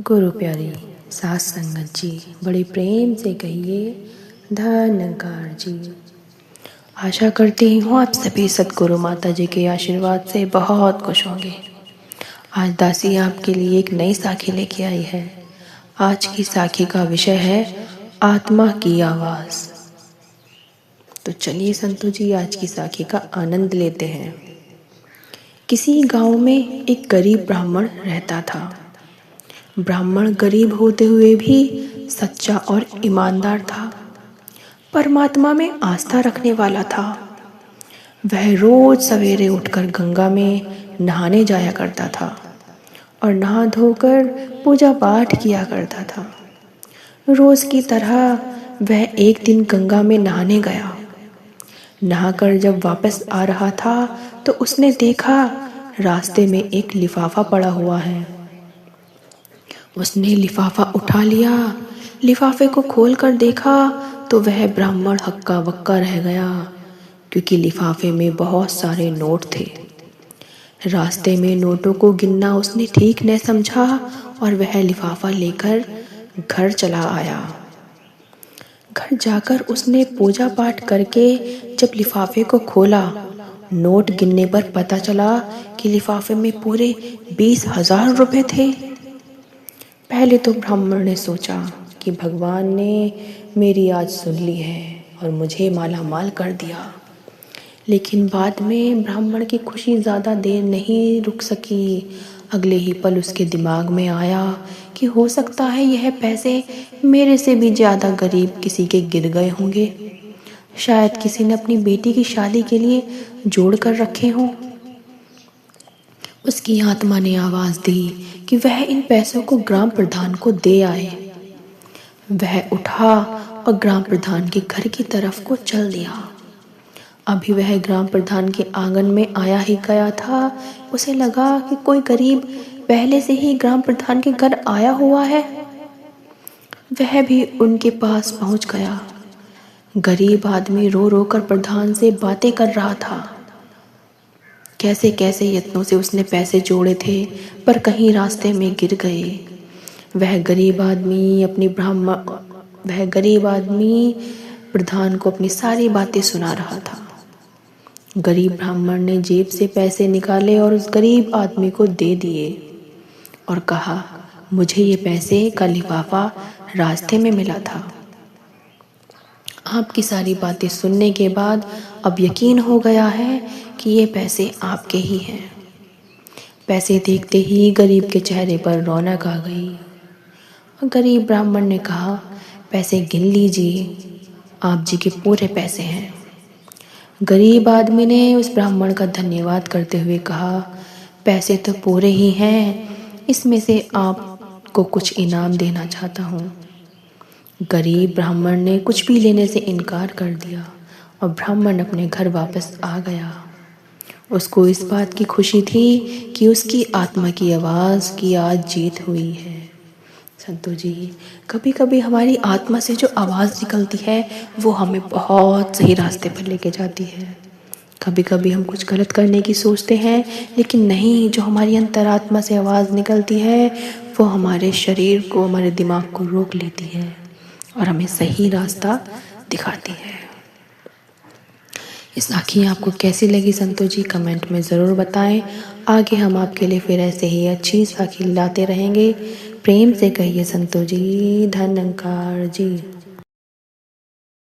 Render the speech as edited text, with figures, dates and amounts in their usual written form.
गुरु प्यारी सास संगत जी, बड़े प्रेम से कहिए धन्यकार जी। आशा करती हूँ आप सभी सद्गुरु माता जी के आशीर्वाद से बहुत खुश होंगे। आज दासी आपके लिए एक नई साखी लेके आई है। आज की साखी का विषय है आत्मा की आवाज़। तो चलिए संतु जी आज की साखी का आनंद लेते हैं। किसी गांव में एक गरीब ब्राह्मण रहता था। ब्राह्मण गरीब होते हुए भी सच्चा और ईमानदार था। परमात्मा में आस्था रखने वाला था। वह रोज सवेरे उठकर गंगा में नहाने जाया करता था और नहा धोकर पूजा पाठ किया करता था। रोज की तरह वह एक दिन गंगा में नहाने गया। नहाकर जब वापस आ रहा था तो उसने देखा रास्ते में एक लिफाफा पड़ा हुआ है। उसने लिफाफा उठा लिया। लिफाफे को खोलकर देखा तो वह ब्राह्मण हक्का बक्का रह गया, क्योंकि लिफाफे में बहुत सारे नोट थे। रास्ते में नोटों को गिनना उसने ठीक न समझा और वह लिफाफा लेकर घर चला आया। घर जाकर उसने पूजा पाठ करके जब लिफाफे को खोला, नोट गिनने पर पता चला कि लिफाफे में पूरे 20,000 रुपए थे। पहले तो ब्राह्मण ने सोचा कि भगवान ने मेरी आज सुन ली है और मुझे माला माल कर दिया। लेकिन बाद में ब्राह्मण की खुशी ज़्यादा देर नहीं रुक सकी। अगले ही पल उसके दिमाग में आया कि हो सकता है यह पैसे मेरे से भी ज़्यादा गरीब किसी के गिर गए होंगे। शायद किसी ने अपनी बेटी की शादी के लिए जोड़ कर रखे हों। उसकी आत्मा ने आवाज़ दी कि वह इन पैसों को ग्राम प्रधान को दे आए। वह उठा और ग्राम प्रधान के घर की तरफ को चल दिया। अभी वह ग्राम प्रधान के आंगन में आया ही गया था, उसे लगा कि कोई गरीब पहले से ही ग्राम प्रधान के घर आया हुआ है। वह भी उनके पास पहुंच गया। गरीब आदमी रो रो कर प्रधान से बातें कर रहा था। कैसे कैसे यत्नों से उसने पैसे जोड़े थे, पर कहीं रास्ते में गिर गए। वह गरीब आदमी प्रधान को अपनी सारी बातें सुना रहा था। गरीब ब्राह्मण ने जेब से पैसे निकाले और उस गरीब आदमी को दे दिए और कहा, मुझे ये पैसे का लिफाफा रास्ते में मिला था। आपकी सारी बातें सुनने के बाद अब यकीन हो गया है कि ये पैसे आपके ही हैं। पैसे देखते ही गरीब के चेहरे पर रौनक आ गई। गरीब ब्राह्मण ने कहा, पैसे गिन लीजिए, आप जी के पूरे पैसे हैं। गरीब आदमी ने उस ब्राह्मण का धन्यवाद करते हुए कहा, पैसे तो पूरे ही हैं, इसमें से आपको कुछ इनाम देना चाहता हूँ। गरीब ब्राह्मण ने कुछ भी लेने से इनकार कर दिया और ब्राह्मण अपने घर वापस आ गया। उसको इस बात की खुशी थी कि उसकी आत्मा की आवाज़ की आज जीत हुई है। संतु जी, कभी कभी हमारी आत्मा से जो आवाज़ निकलती है वो हमें बहुत सही रास्ते पर लेके जाती है। कभी कभी हम कुछ गलत करने की सोचते हैं, लेकिन नहीं, जो हमारी अंतरात्मा से आवाज़ निकलती है वो हमारे शरीर को, हमारे दिमाग को रोक लेती है और हमें सही रास्ता दिखाती है। ये साखी आपको कैसी लगी संतु जी, कमेंट में ज़रूर बताएं। आगे हम आपके लिए फिर ऐसे ही अच्छी साखी लाते रहेंगे। प्रेम से कहिए संतु जी धन्यकार जी।